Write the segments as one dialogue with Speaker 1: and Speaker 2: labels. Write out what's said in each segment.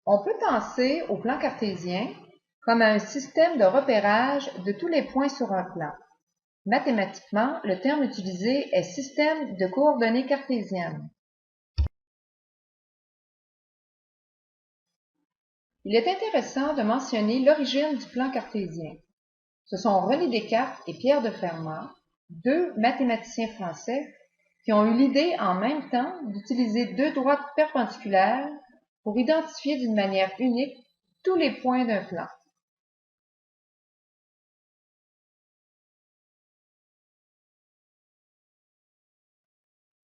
Speaker 1: On peut penser au plan cartésien comme à un système de repérage de tous les points sur un plan. Mathématiquement, le terme utilisé est système de coordonnées cartésiennes. Il est intéressant de mentionner l'origine du plan cartésien. Ce sont René Descartes et Pierre de Fermat, deux mathématiciens français, qui ont eu l'idée en même temps d'utiliser deux droites perpendiculaires pour identifier d'une manière unique tous les points d'un plan.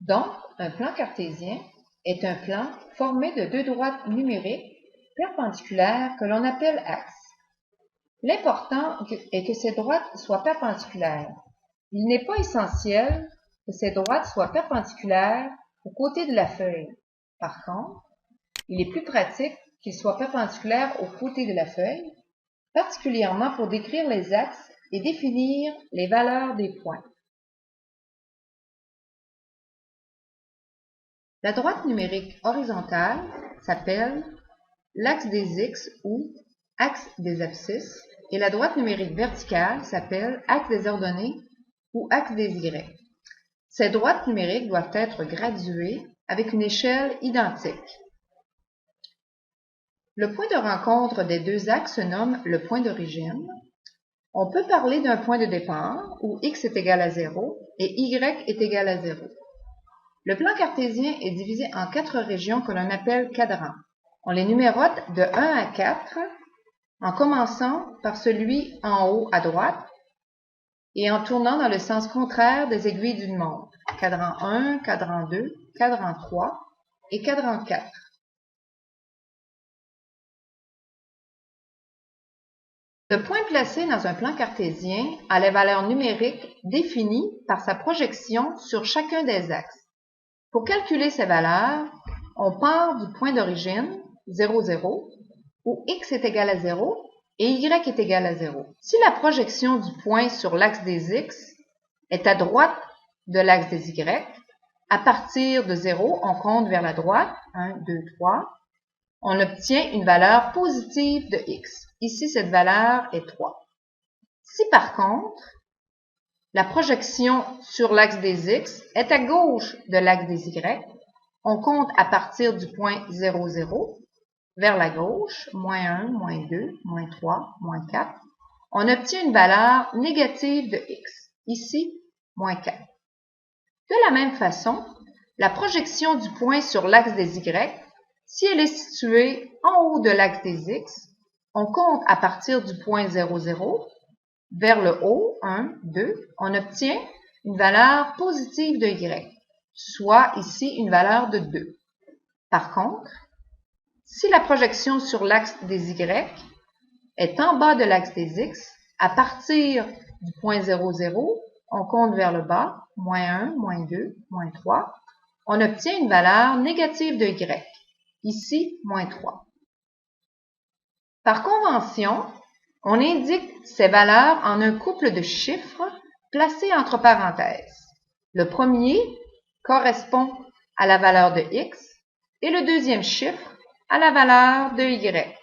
Speaker 1: Donc, un plan cartésien est un plan formé de deux droites numériques perpendiculaires que l'on appelle axes. L'important est que ces droites soient perpendiculaires. Il n'est pas essentiel que ces droites soient perpendiculaires aux côtés de la feuille. Par contre, il est plus pratique qu'ils soient perpendiculaires aux côtés de la feuille, particulièrement pour décrire les axes et définir les valeurs des points. La droite numérique horizontale s'appelle l'axe des X ou axe des abscisses et la droite numérique verticale s'appelle axe des ordonnées ou axe des Y. Ces droites numériques doivent être graduées avec une échelle identique. Le point de rencontre des deux axes se nomme le point d'origine. On peut parler d'un point de départ où x est égal à 0 et y est égal à 0. Le plan cartésien est divisé en 4 régions que l'on appelle cadrans. On les numérote de 1 à 4 en commençant par celui en haut à droite et en tournant dans le sens contraire des aiguilles d'une montre. Cadran 1, cadran 2, cadran 3 et cadran 4. Le point placé dans un plan cartésien a les valeurs numériques définies par sa projection sur chacun des axes. Pour calculer ces valeurs, on part du point d'origine, 0, 0, où x est égal à 0 et y est égal à 0. Si la projection du point sur l'axe des x est à droite de l'axe des y, à partir de 0, on compte vers la droite, 1, 2, 3, on obtient une valeur positive de x. Ici, cette valeur est 3. Si par contre, la projection sur l'axe des x est à gauche de l'axe des y, on compte à partir du point 0, 0, vers la gauche, moins 1, moins 2, moins 3, moins 4, on obtient une valeur négative de x, ici, moins 4. De la même façon, la projection du point sur l'axe des y, si elle est située en haut de l'axe des x, on compte à partir du point 0, 0, vers le haut, 1, 2, on obtient une valeur positive de y, soit ici une valeur de 2. Par contre, si la projection sur l'axe des y est en bas de l'axe des x, à partir du point 0, 0, on compte vers le bas, moins 1, moins 2, moins 3, on obtient une valeur négative de y, ici, moins 3. Par convention, on indique ces valeurs en un couple de chiffres placés entre parenthèses. Le premier correspond à la valeur de x et le deuxième chiffre à la valeur de y.